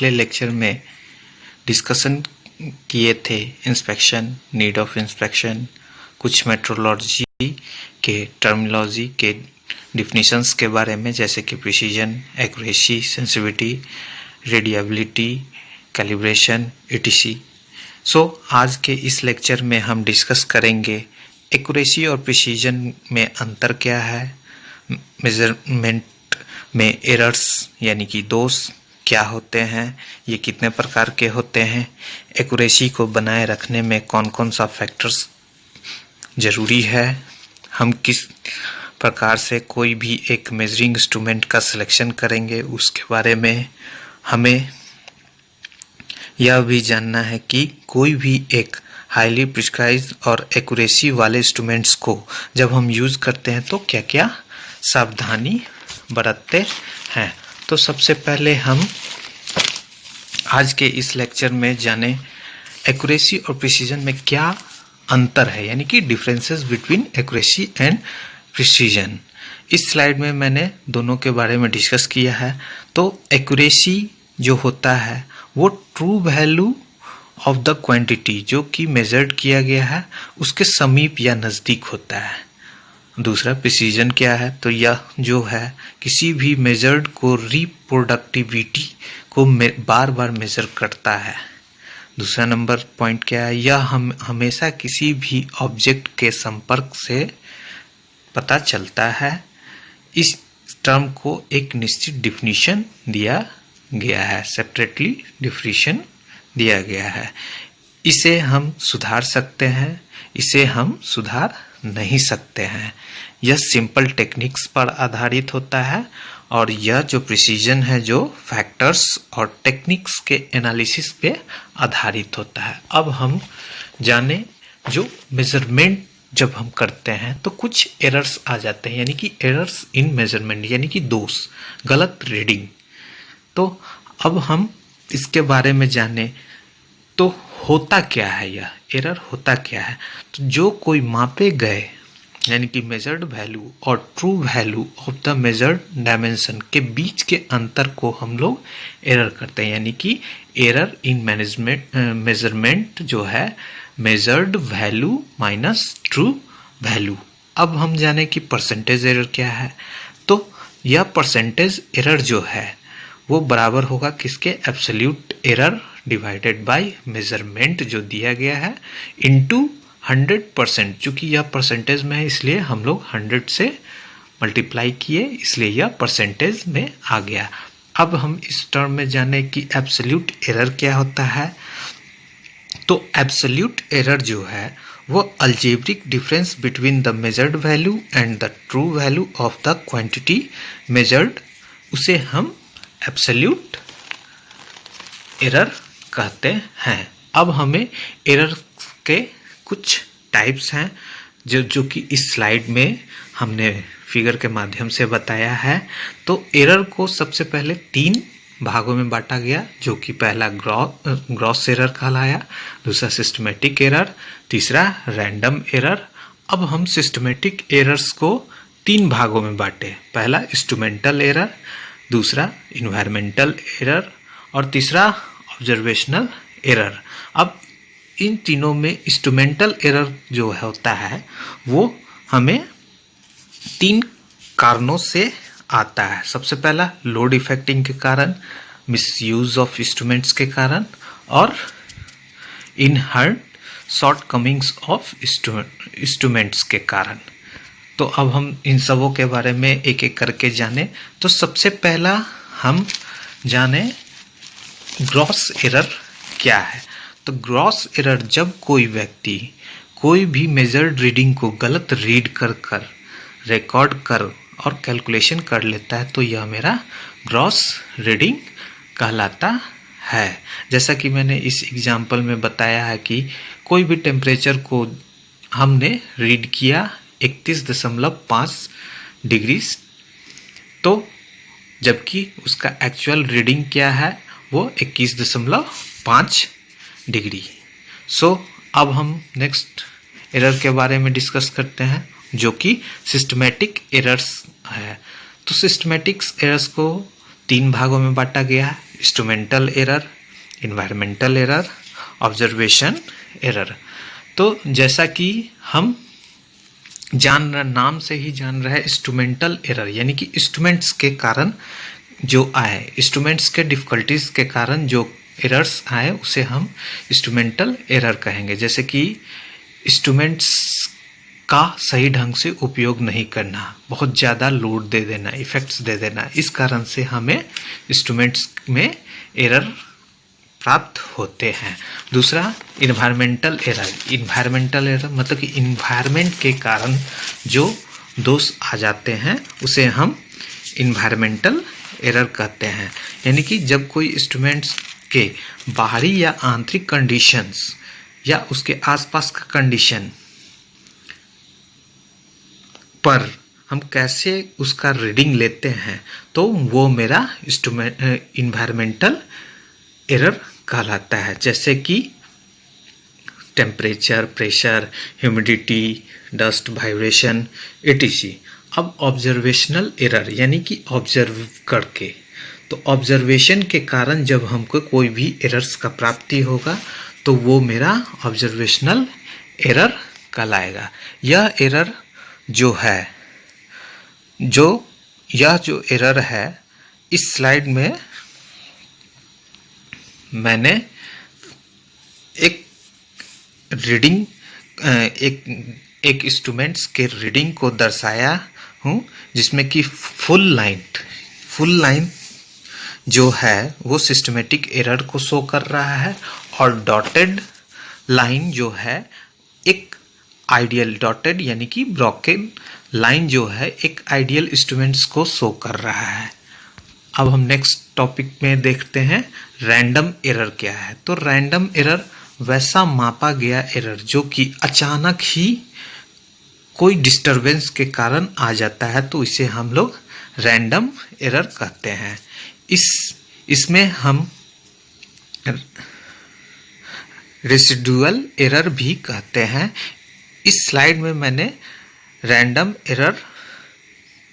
पिछले लेक्चर में डिस्कशन किए थे इंस्पेक्शन, नीड ऑफ इंस्पेक्शन, कुछ मेट्रोलॉजी के टर्मिनोलॉजी के डिफिनीशंस के बारे में, जैसे कि precision, accuracy, sensitivity, readability, calibration, etc। आज के इस लेक्चर में हम डिस्कस करेंगे एक्यूरेसी और प्रिसीजन में अंतर क्या है, मेजरमेंट में एरर्स यानी कि दोष क्या होते हैं, ये कितने प्रकार के होते हैं, एक्यूरेसी को बनाए रखने में कौन कौन सा फैक्टर्स ज़रूरी है, हम किस प्रकार से कोई भी एक मेजरिंग इंस्ट्रूमेंट का सिलेक्शन करेंगे, उसके बारे में हमें यह भी जानना है कि कोई भी एक हाईली प्रिस्क्राइब्ड और एक्यूरेसी वाले इंस्ट्रूमेंट्स को जब हम यूज़ करते हैं तो क्या क्या सावधानी बरतते हैं। तो सबसे पहले हम आज के इस लेक्चर में जाने एक्यूरेसी और प्रिसीजन में क्या अंतर है, यानी कि differences between accuracy and precision. इस स्लाइड में मैंने दोनों के बारे में डिस्कस किया है। तो एक्यूरेसी जो होता है वो true value of the quantity जो कि मेजर्ड किया गया है उसके समीप या नज़दीक होता है। दूसरा प्रिसीजन क्या है, तो यह जो है किसी भी मेजर्ड को रिप्रोडक्टिविटी को बार बार मेजर करता है। दूसरा नंबर पॉइंट क्या है, यह हम हमेशा किसी भी ऑब्जेक्ट के संपर्क से पता चलता है। इस टर्म को एक निश्चित डिफिनीशन दिया गया है, सेपरेटली डिफिनीशन दिया गया है। इसे हम सुधार सकते हैं, इसे हम सुधार नहीं सकते हैं। यह सिंपल टेक्निक्स पर आधारित होता है और यह जो प्रिसीजन है जो फैक्टर्स और टेक्निक्स के एनालिसिस पे आधारित होता है। अब हम जाने जो मेजरमेंट जब हम करते हैं तो कुछ एरर्स आ जाते हैं, यानी कि एरर्स इन मेजरमेंट यानी कि दोष, गलत रीडिंग। तो अब हम इसके बारे में जाने तो होता क्या है, यह एरर होता क्या है। तो जो कोई मापे गए यानी कि मेजर्ड वैल्यू और true value of the measured dimension के बीच के अंतर को हम लोग एरर करते हैं, यानी कि एरर इन मेजरमेंट जो है measured value minus true value. अब हम जाने कि परसेंटेज एरर क्या है। तो यह परसेंटेज एरर जो है वो बराबर होगा किसके, absolute error divided by measurement जो दिया गया है इनटू 100%। चूँकि यह परसेंटेज में है इसलिए हम लोग 100 से मल्टीप्लाई किए, इसलिए यह परसेंटेज में आ गया। अब हम इस टर्म में जाने कि एब्सोल्यूट एरर क्या होता है। तो एब्सोल्यूट एरर जो है वो algebraic difference between the measured value and the true value of the quantity measured, उसे हम एब्सोल्यूट एरर कहते हैं। अब हमें एरर के कुछ टाइप्स हैं जो कि इस स्लाइड में हमने फिगर के माध्यम से बताया है। तो एरर को सबसे पहले 3 भागों में बांटा गया, जो कि पहला ग्रॉस एरर कहलाया, दूसरा सिस्टमेटिक एरर, तीसरा रैंडम एरर। अब हम सिस्टमेटिक एरर्स को 3 भागों में बांटे, पहला इंस्ट्रूमेंटल एरर, दूसरा इन्वायरमेंटल एरर और तीसरा ऑब्जर्वेशनल एरर। अब इन तीनों में इंस्ट्रूमेंटल एरर जो होता है वो हमें 3 कारणों से आता है। सबसे पहला लोड इफेक्टिंग के कारण, मिसयूज ऑफ इंस्ट्रूमेंट्स के कारण और इनहर्ट शॉर्ट कमिंग्स ऑफ इंस्ट्रूमेंट्स के कारण। तो अब हम इन सबों के बारे में एक एक करके जाने। तो सबसे पहला हम जाने ग्रॉस एरर क्या है। तो ग्रॉस एरर जब कोई व्यक्ति कोई भी मेजर्ड रीडिंग को गलत रीड कर रिकॉर्ड कर और कैलकुलेशन कर लेता है तो यह मेरा ग्रॉस रीडिंग कहलाता है। जैसा कि मैंने इस एग्जाम्पल में बताया है कि कोई भी टेम्परेचर को हमने रीड किया 31.5 डिग्री, तो जबकि उसका एक्चुअल रीडिंग क्या है वो 21.5 डिग्री। अब हम नेक्स्ट एरर के बारे में डिस्कस करते हैं जो कि सिस्टमेटिक एरर्स है। तो सिस्टमेटिक एरर्स को 3 भागों में बांटा गया है, instrumental error, environmental error, observation error. तो जैसा कि हम नाम से ही जान रहे हैं, इंस्ट्रूमेंटल एरर यानी कि इंस्ट्रूमेंट्स के कारण जो आए, इंस्ट्रूमेंट्स के डिफ़िकल्टीज के कारण जो एरर्स आए उसे हम इंस्ट्रूमेंटल एरर कहेंगे। जैसे कि इंस्ट्रूमेंट्स का सही ढंग से उपयोग नहीं करना, बहुत ज़्यादा लोड दे देना, इफ़ेक्ट्स दे देना, इस कारण से हमें इंस्ट्रूमेंट्स में एरर प्राप्त होते हैं। दूसरा इन्वायरमेंटल एरर। इन्वायरमेंटल एरर मतलब कि इन्वायरमेंट के कारण जो दोष आ जाते हैं उसे हम इन्वायरमेंटल एरर कहते हैं। यानी कि जब कोई इंस्ट्रूमेंट्स के बाहरी या आंतरिक कंडीशंस या उसके आसपास का कंडीशन पर हम कैसे उसका रीडिंग लेते हैं तो वो मेरा इन्वायरमेंटल एरर कहलाता है। जैसे कि temperature, pressure, humidity, dust, vibration etc। अब ऑब्जर्वेशनल एरर यानी कि ऑब्जर्व करके, तो ऑब्जर्वेशन के कारण जब हमको कोई भी एरर्स का प्राप्ति होगा तो वो मेरा ऑब्जर्वेशनल एरर कहलाएगा। यह एरर जो है, यह जो एरर है, इस स्लाइड में मैंने एक रीडिंग एक इंस्ट्रूमेंट्स के रीडिंग को दर्शाया हूँ, जिसमें कि फुल लाइन जो है वो सिस्टमेटिक एरर को शो कर रहा है और डॉटेड लाइन जो है एक आइडियल, डॉटेड यानी कि ब्रोकन लाइन जो है एक आइडियल इंस्ट्रूमेंट्स को शो कर रहा है। अब हम नेक्स्ट टॉपिक में देखते हैं रैंडम एरर क्या है। तो रैंडम एरर वैसा मापा गया एरर जो कि अचानक ही कोई डिस्टरबेंस के कारण आ जाता है, तो इसे हम लोग रैंडम एरर कहते हैं। इसमें हम रेसिडुअल एरर भी कहते हैं। इस स्लाइड में मैंने रैंडम एरर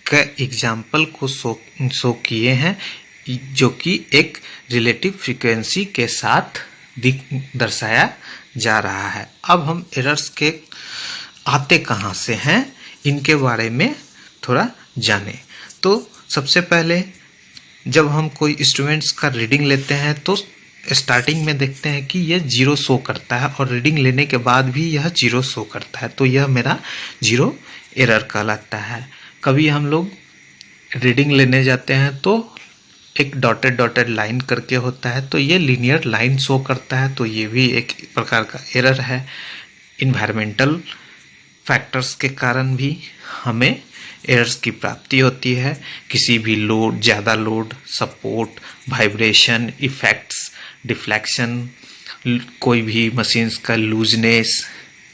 के एग्जाम्पल को शो किए हैं जो कि एक रिलेटिव फ्रीक्वेंसी के साथ दर्शाया जा रहा है। अब हम एरर्स के आते कहाँ से हैं इनके बारे में थोड़ा जानें। तो सबसे पहले जब हम कोई इंस्ट्रूमेंट्स का रीडिंग लेते हैं तो स्टार्टिंग में देखते हैं कि यह 0 शो करता है और रीडिंग लेने के बाद भी यह 0 शो करता है, तो यह मेरा 0 एरर कहलाता है। कभी हम लोग रीडिंग लेने जाते हैं तो एक डॉटेड लाइन करके होता है, तो ये लीनियर लाइन शो करता है, तो ये भी एक प्रकार का एरर है। इन्वायरमेंटल फैक्टर्स के कारण भी हमें एरर्स की प्राप्ति होती है। किसी भी लोड, ज़्यादा load, support, vibration, effects, deflection, कोई भी मशीन्स का लूजनेस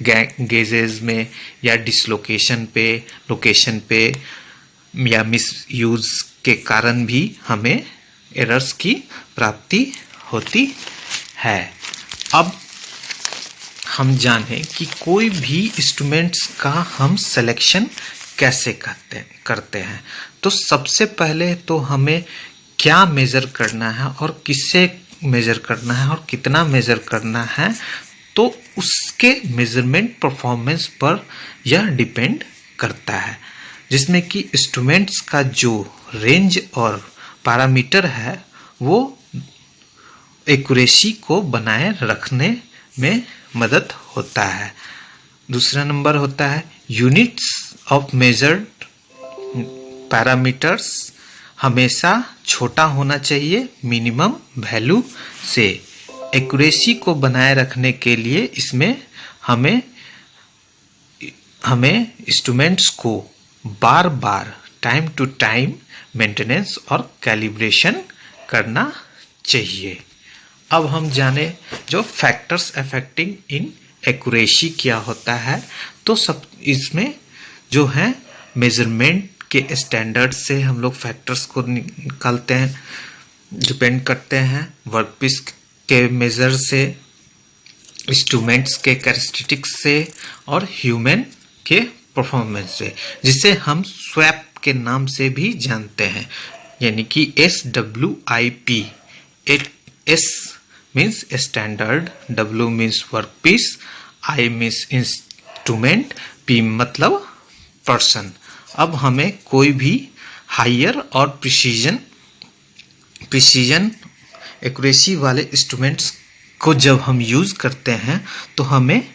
गेजेस में या डिसलोकेशन पे, लोकेशन पे या मिसयूज के कारण भी हमें एरर्स की प्राप्ति होती है। अब हम जानें कि कोई भी इंस्ट्रूमेंट्स का हम सिलेक्शन कैसे करते हैं। तो सबसे पहले तो हमें क्या मेज़र करना है और किससे मेज़र करना है और कितना मेज़र करना है, तो उसके मेज़रमेंट परफॉर्मेंस पर यह डिपेंड करता है, जिसमें कि इंस्ट्रूमेंट्स का जो रेंज और पैरामीटर है वो एक्यूरेसी को बनाए रखने में मदद होता है। दूसरा नंबर होता है यूनिट्स ऑफ मेजर्ड पैरामीटर्स हमेशा छोटा होना चाहिए मिनिमम वैल्यू से। एक्यूरेसी को बनाए रखने के लिए इसमें हमें इंस्ट्रूमेंट्स को बार बार टाइम टू टाइम मेंटेनेंस और कैलिब्रेशन करना चाहिए। अब हम जाने जो फैक्टर्स अफेक्टिंग इन एक्यूरेसी क्या होता है। तो सब इसमें जो है मेजरमेंट के स्टैंडर्ड से हम लोग फैक्टर्स को निकालते हैं, डिपेंड करते हैं। वर्कपीस के मेजर से, इंस्ट्रूमेंट्स के कैरेक्टरिस्टिक्स से और ह्यूमन के परफॉर्मेंस से, जिसे हम स्वैप के नाम से भी जानते हैं, यानी कि SWIP S means standard, W means workpiece, I means instrument, P मतलब person। अब हमें कोई भी हायर और प्रिसीजन एक्यूरेसी वाले इंस्ट्रूमेंट्स को जब हम यूज़ करते हैं तो हमें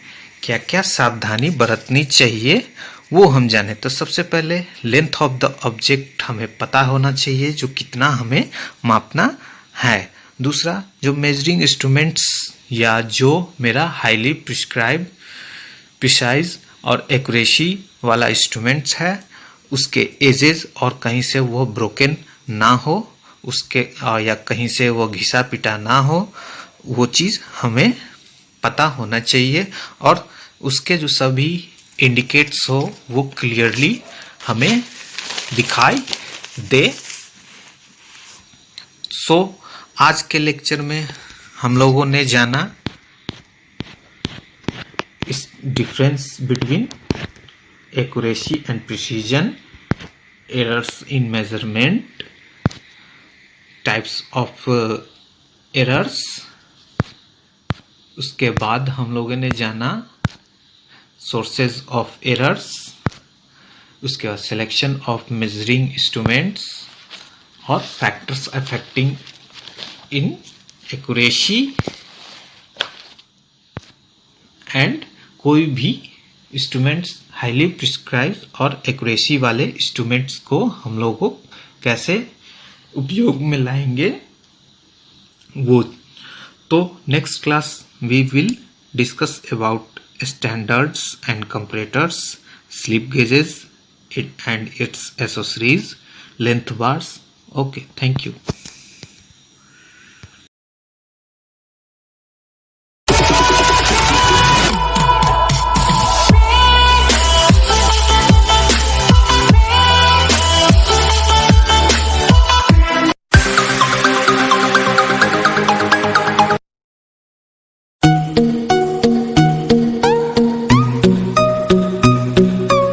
क्या क्या सावधानी बरतनी चाहिए वो हम जाने। तो सबसे पहले लेंथ ऑफ द ऑब्जेक्ट हमें पता होना चाहिए, जो कितना हमें मापना है। दूसरा, जो मेजरिंग इंस्ट्रूमेंट्स या जो मेरा हाईली प्रिसाइज और एक्यूरेसी वाला इंस्ट्रूमेंट्स है, उसके एजेस और कहीं से वो ब्रोकन ना हो, उसके या कहीं से वो घिसा पिटा ना हो, वो चीज़ हमें पता होना चाहिए। और उसके जो सभी इंडिकेट्स हो वो क्लियरली हमें दिखाई दे। आज के लेक्चर में हम लोगों ने जाना इस difference between accuracy and precision, errors in measurement, types of errors. उसके बाद हम लोगों ने जाना सोर्सेज ऑफ एरर्स, उसके बाद सिलेक्शन ऑफ मेजरिंग इंस्ट्रूमेंट्स और factors affecting in accuracy. And कोई भी इंस्ट्रूमेंट्स हाईली प्रिस्क्राइब और एक्यूरेसी वाले इंस्ट्रूमेंट्स को हम लोग को कैसे उपयोग में लाएंगे वो। तो next class we will discuss about standards and comparators, slip gauges and its accessories, length bars. Okay, thank you.